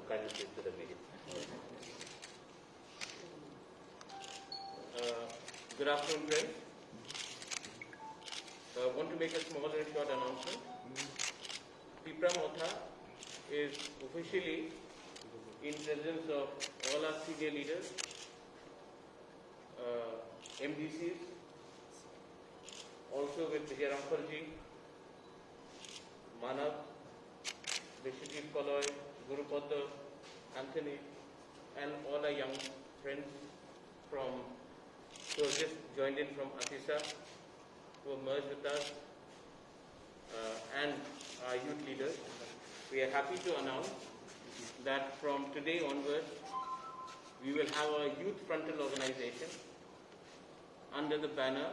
kindly please to the meeting. Good afternoon, friends. I want to make a small and short announcement. Pipra Motha is officially in presence of all our senior leaders, MDCs, also with Vijay Ramparji, Manav, Vishwajit Paloy, Gurupada, Anthony, and all our young friends who have just joined in from Atisa, who have merged with us, and our youth leaders. We are happy to announce that from today onwards, we will have a youth frontal organization under the banner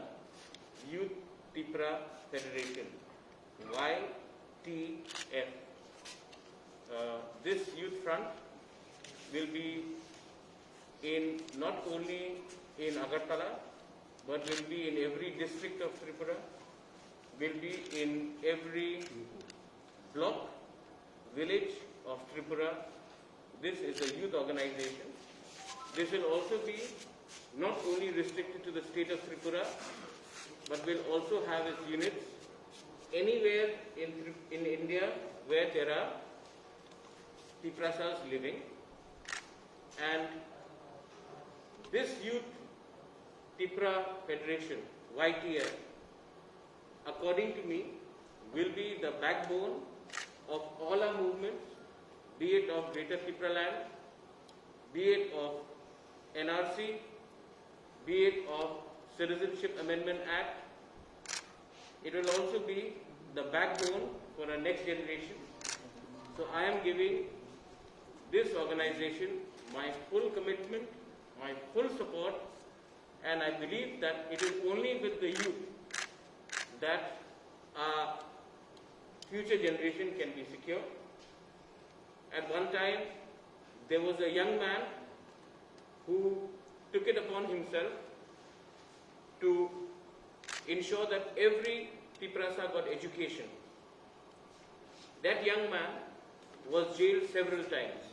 Youth Tipra Federation, YTF. This youth front will be not only in Agartala, but will be in every district of Tripura, will be in every block, village of Tripura. This is a youth organization. This will also be not only restricted to the state of Tripura, but will also have its units anywhere in India where there are Tiprasas living. And this Youth Tipra Federation, YTF, according to me, will be the backbone of all our movements, be it of Greater Tipra land, be it of NRC, be it of Citizenship Amendment Act. It will also be the backbone for our next generation. So I am giving this organization my full commitment, my full support, and I believe that it is only with the youth that our future generation can be secure. At one time, there was a young man who took it upon himself to ensure that every Tiprasa got education. That young man was jailed several times.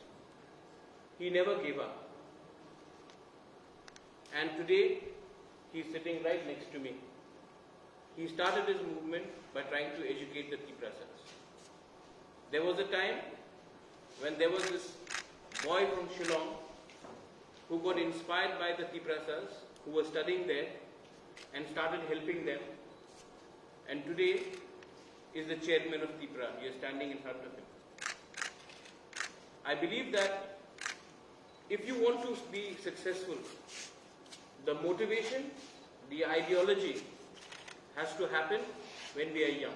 He never gave up. And today, he is sitting right next to me. He started his movement by trying to educate the Tiprasas. There was a time when there was this boy from Shillong who got inspired by the Tiprasas who were studying there and started helping them. And today is the chairman of Tipra. You are standing in front of him. I believe that if you want to be successful, the motivation, the ideology has to happen when we are young.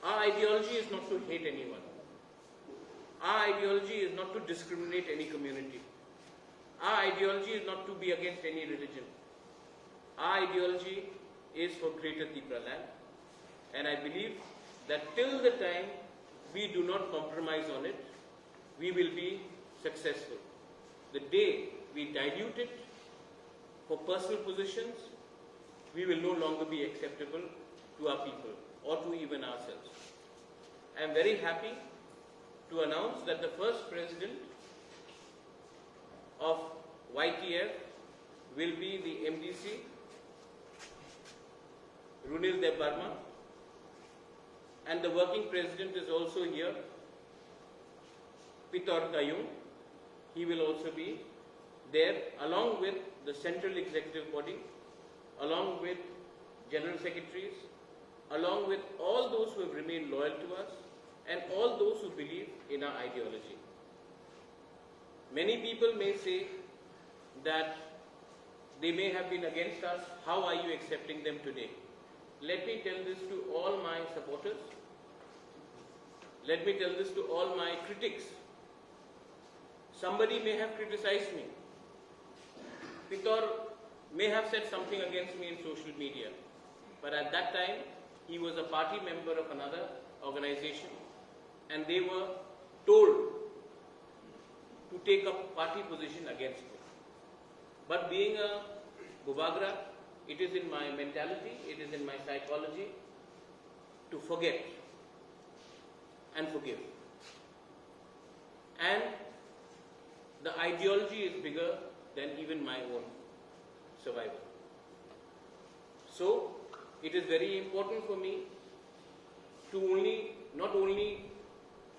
Our ideology is not to hate anyone. Our ideology is not to discriminate any community. Our ideology is not to be against any religion. Our ideology is for Greater Tipra land. And I believe that till the time we do not compromise on it, we will be successful. The day we dilute it for personal positions, we will no longer be acceptable to our people or to even ourselves. I am very happy to announce that the first president of YTF will be the MDC, Runil Dev Barma, and the working president is also here, Pitor Kayum. He will also be there along with the central executive body, along with general secretaries, along with all those who have remained loyal to us and all those who believe in our ideology. Many people may say that they may have been against us. How are you accepting them today? Let me tell this to all my supporters. Let me tell this to all my critics. Somebody may have criticized me. Pitor may have said something against me in social media. But at that time, he was a party member of another organization and they were told to take up party position against me. But being a Bubagra, it is in my mentality, it is in my psychology to forget and forgive. and the ideology is bigger than even my own survival. So it is very important for me to not only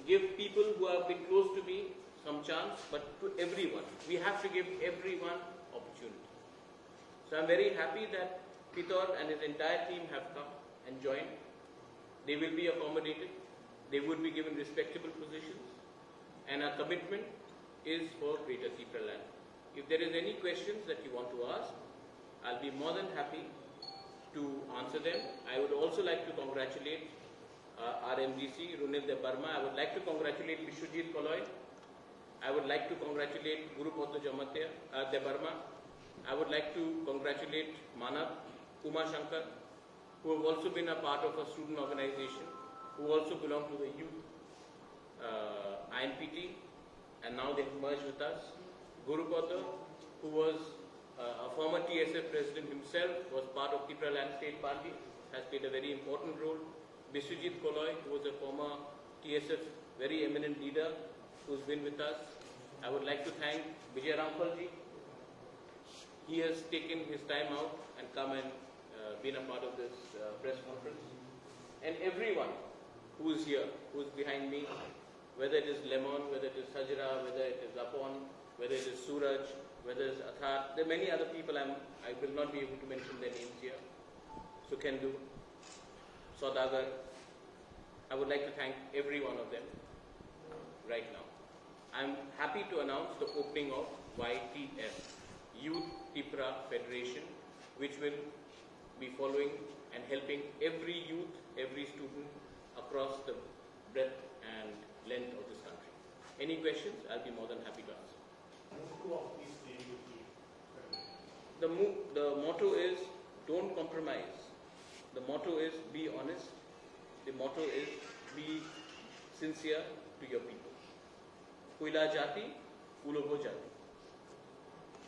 give people who have been close to me some chance, but to everyone. We have to give everyone opportunity. So I'm very happy that Pitor and his entire team have come and joined. They will be accommodated. They would be given respectable positions. And our commitment is for Greater Tipra land. If there is any questions that you want to ask, I'll be more than happy to answer them. I would also like to congratulate our MDC, Runil De Barma. I would like to congratulate Bishwajit Koloy. I would like to congratulate Guru Poddo Jamatia De Barma. I would like to congratulate Manav, Uma Shankar, who have also been a part of a student organization, who also belong to the youth INPT, and now they have merged with us. Guru Poddo, who was a former TSF president himself, was part of Tipra Land State Party, has played a very important role. Biswajit Koloy, who was a former TSF very eminent leader, who's been with us. I would like to thank Vijay Rampalji. He has taken his time out and come and been a part of this press conference. And everyone who is here, who is behind me, whether it is Lemon, whether it is Sajra, whether it is Apon, whether it is Suraj, whether it is Athar, there are many other people I will not be able to mention their names here. Sukhendu, Saudagar. I would like to thank every one of them right now. I'm happy to announce the opening of YTF, Youth Tipra Federation, which will be following and helping every youth, every student across the breadth and length of this country. Any questions? I'll be more than happy to answer. The motto is don't compromise. The motto is be honest. The motto is be sincere to your people. Kuila Jati, Ulogo Jati.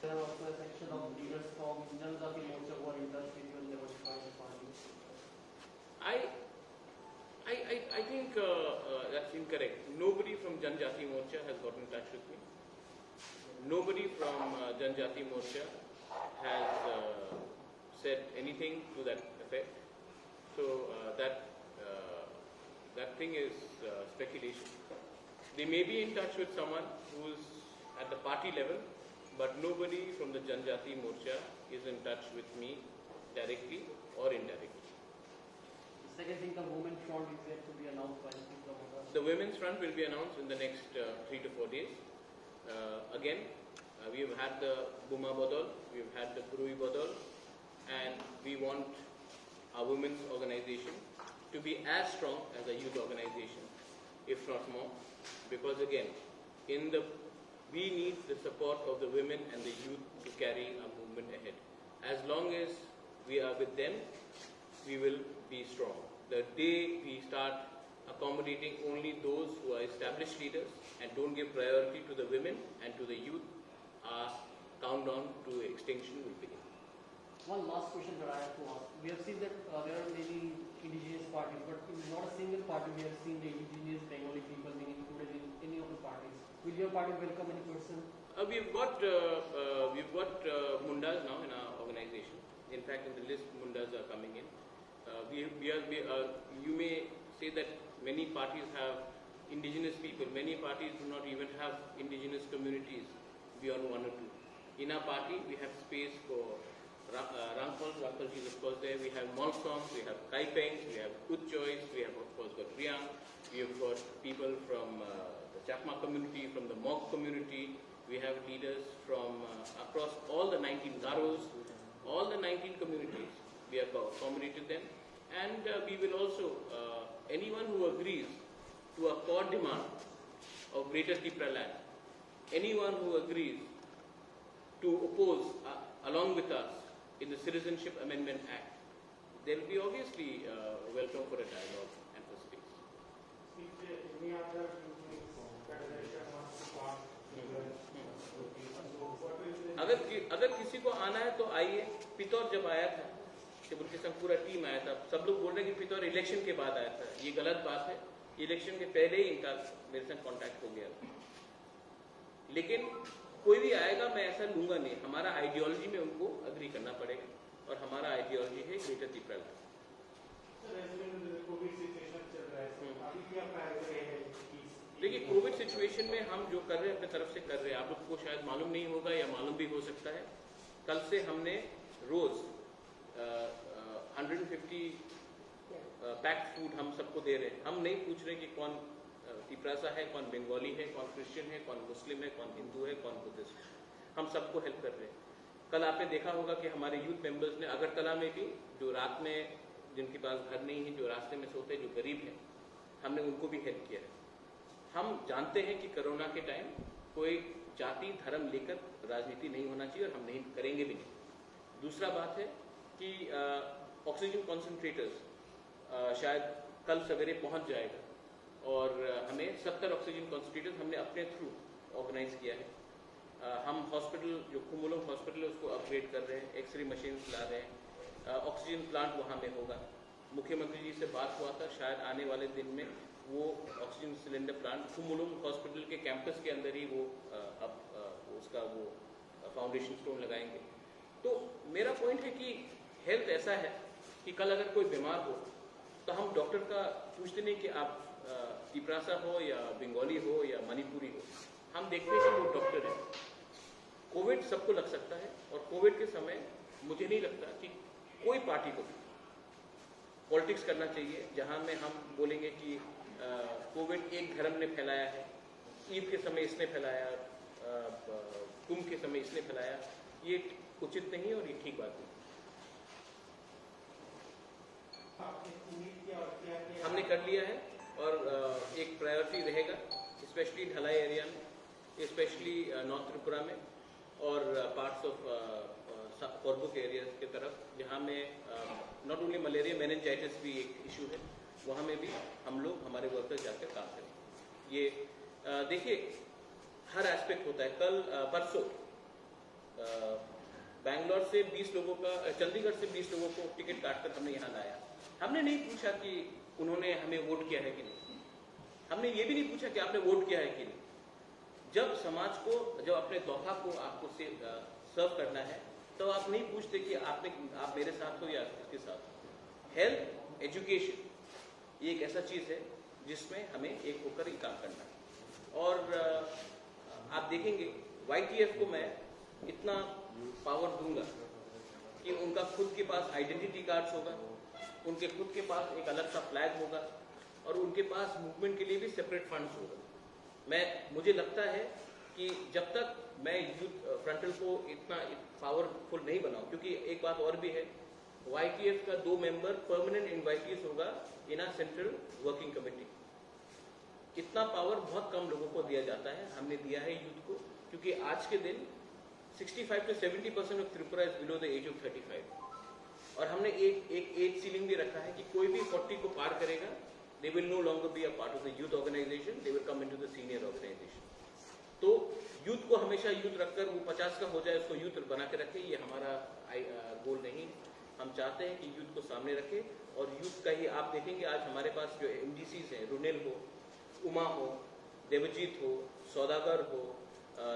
There are also a section of leaders from Jan Jati Morcha who are in touch with you and they were trying to find you. I think that's incorrect. Nobody from Janjati Morcha has got in touch with me. Nobody from Janjati Morcha has said anything to that effect. So that thing is speculation. They may be in touch with someone who's at the party level, but nobody from the Janjati Morcha is in touch with me directly or indirectly. The second thing, the Women's Front is yet to be announced by the people of us. The Women's Front will be announced in the next 3 to 4 days. We have had the Buma Bodol, we have had the Purui Bodol, and we want our women's organization to be as strong as a youth organization, if not more, because again, we need the support of the women and the youth to carry our movement ahead. As long as we are with them, we will be strong. The day we start accommodating only those who are established leaders and don't give priority to the women and to the youth, our countdown to extinction will begin. One last question that I have to ask. We have seen that there are many indigenous parties, but in not a single party we have seen the indigenous Bengali people being included in any of the parties. Will your party welcome any person? We've got Mundas now in our organization. In fact, in the list, Mundas are coming in. You may say that many parties have indigenous people. Many parties do not even have indigenous communities beyond 1 or 2. In our party, we have space for Rampalji is of course there. We have Molsongs, we have Kaipengs, we have Utchois, we have of course got Riang. We have got people from the Chakma community, from the Mok community. We have leaders from across all the 19 Garos, all the 19 communities. We have accommodated them, and we will also, anyone who agrees to a core demand of Greater Tipra land, anyone who agrees to oppose along with us in the Citizenship Amendment Act, they will be obviously welcome for a dialogue and for space. Any other federation wants to form? अगर किसी को आना है तो आइए. पितौर जब आया था, टेबल के संग पूरा टीम आया था, सब लोग बोल रहे हैं कि पितौर इलेक्शन के बाद आया था. ये गलत बात है. इलेक्शन के पहले ही इनका मेरे संग कांटेक्ट हो गया. लेकिन कोई भी आएगा मैं ऐसा लूंगा नहीं, हमारा आइडियोलॉजी में उनको अग्री करना पड़ेगा और हमारा आइडियोलॉजी है greater Tripura land. Covid situation चल रहा है, अभी क्या प्रायोरिटी है? देखिए कोविड सिचुएशन में हम जो कर रहे हैं अपने तरफ से कर रहे हैं, आप लोग को शायद मालूम नहीं होगा या मालूम भी हो सकता है, कल से हमने रोज 150 पैक्ड फूड हम सबको दे रहे हैं। हम नहीं पूछ रहे कि कौन तिपरासा है, कौन बंगाली है, कौन क्रिश्चियन है, कौन मुस्लिम है, कौन हिंदू है, कौन बुद्धिस्ट है, हम सबको हेल्प कर रहे हैं। कल आपने देखा होगा कि हमारे यूथ मेंबर्स ने अगरतला में भी, जो रात में जिनके पास घर नहीं है, जो रास्ते में सोते हैं, जो गरीब हैं, हमने उनको भी हेल्प किया है। हम जानते हैं कि कोरोना के टाइम कोई जाति धर्म लेकर राजनीति नहीं होना चाहिए और हम नहीं करेंगे भी नहीं। दूसरा बात है कि ऑक्सीजन कॉन्सेंट्रेटर्स शायद कल सवेरे पहुंच जाएगा और हमें 70 ऑक्सीजन कॉन्सेंट्रेटर्स हमने अपने थ्रू ऑर्गेनाइज किया है। हम हॉस्पिटल जो कुमुलम हॉस्पिटल है उसको अपग्रेड कर रहे हैं, एक्सरे मशीन ला रहे हैं, ऑक्सीजन प्लांट वहाँ में होगा। मुख्यमंत्री जी से बात हुआ था, शायद आने वाले दिन में वो ऑक्सीजन सिलेंडर प्लांट कुमुलम हॉस्पिटल के कैंपस के अंदर ही वो उसका वो फाउंडेशन स्टोन लगाएंगे। तो मेरा पॉइंट है कि हेल्थ ऐसा है कि कल अगर कोई बीमार हो तो हम डॉक्टर का पूछते नहीं कि आप तिपरासा हो या बंगाली हो या मणिपुरी हो, हम देखते हैं कि वो डॉक्टर है। कोविड सबको लग सकता है और कोविड के समय मुझे नहीं लगता कि कोई पार्टी को पॉलिटिक्स करना चाहिए जहां में हम बोलेंगे कि कोविड एक धर्म ने फैलाया है, ईद के समय इसने फैलाया, कुंभ के समय इसने फैलाया, ये उचित नहीं है और ये ठीक बात नहीं। हमने कर लिया है और एक प्रायोरिटी रहेगा स्पेशली ढलाई एरिया में, स्पेशली नॉर्थ त्रिपुरा में और पार्ट्स ऑफ कोरबुक एरिया के तरफ, जहाँ में नॉट ओनली मलेरिया मेनिंजाइटिस भी एक इशू है, वहाँ में भी हम लोग हमारे वर्कर्स जाकर काम करें। ये देखिए हर एस्पेक्ट होता है। कल परसों बैंगलोर से 20 लोगों का, चंडीगढ़ से 20 लोगों को टिकट काटकर हमने यहाँ लाया। हमने नहीं पूछा कि उन्होंने हमें वोट किया है कि नहीं, हमने ये भी नहीं पूछा कि आपने वोट किया है कि नहीं। जब समाज को, जब अपने तोहफा को आपको सर्व करना है तो आप नहीं पूछते कि आप मेरे साथ हो या किसके साथ हो। हेल्थ एजुकेशन ये एक ऐसा चीज है जिसमें हमें एक होकर ही काम करना है। और आप देखेंगे YTF को मैं इतना पावर दूंगा कि उनका खुद के पास आइडेंटिटी कार्ड्स होगा, उनके खुद के पास एक अलग सा फ्लैग होगा और उनके पास मूवमेंट के लिए भी सेपरेट फंड्स होगा। मुझे लगता है कि जब तक मैं यूथ फ्रंटल को इतना पावरफुल नहीं बनाऊं, क्योंकि एक बात और भी है, YTF का 2 मेंबर परमानेंट इनवाइटीज होगा इन आ सेंट्रल वर्किंग कमेटी। इतना पावर बहुत कम लोगों को दिया जाता है, हमने दिया है यूथ को, क्योंकि आज के दिन 65 to 70% of Tripura is below the age of 35 और हमने एक एज सीलिंग भी रखा है कि कोई भी 40 को पार करेगा, they will no longer be a part of the youth organization, they will come into the senior organization। तो यूथ को हमेशा यूथ रखकर वो 50 का हो जाए उसको यूथ बना के रखे, ये हमारा गोल नहीं है। हम चाहते हैं कि यूथ को सामने रखे और यूथ का ही आप देखेंगे आज हमारे पास जो MDCs हैं, रुनेल हो, उमा हो, देवजीत हो, सौदागर हो,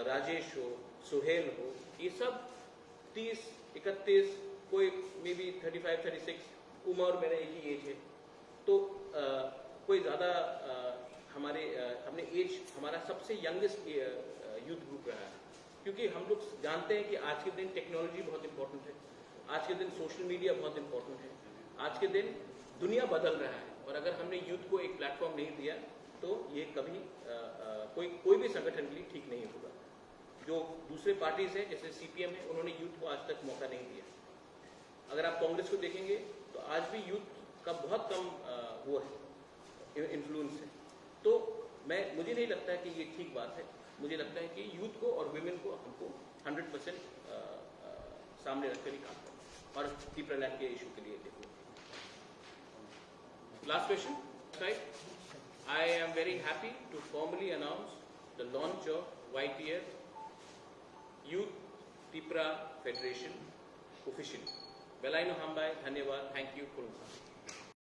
राजेश हो, सुहेल हो, ये सब 30, 31, कोई मे बी 35, 36, उमा और मेरा एक ही एज है। तो कोई ज़्यादा हमने एज हमारा सबसे यंगेस्ट यूथ ग्रुप रहा है, क्योंकि हम लोग जानते हैं कि आज के दिन टेक्नोलॉजी बहुत इंपॉर्टेंट है, आज के दिन सोशल मीडिया बहुत इंपॉर्टेंट है, आज के दिन दुनिया बदल रहा है और अगर हमने यूथ को एक प्लेटफॉर्म नहीं दिया तो ये कभी कोई भी संगठन के लिए ठीक नहीं होगा। जो दूसरे पार्टीज हैं जैसे CPM है, उन्होंने यूथ को आज तक मौका नहीं दिया। अगर आप कांग्रेस को देखेंगे तो आज भी यूथ का बहुत कम वो है, इन्फ्लुएंस है। तो मुझे नहीं लगता है कि ये ठीक बात है। मुझे लगता है कि यूथ को और विमेन को हमको 100% सामने रखकर ही काम करना और त्रिपुरा लैंड के इशू के लिए देखो। Last question, right? I am very happy to formally announce the launch of YTF Youth Tripura Federation officially. Belaino Hambai, Dhanyawad, thank you.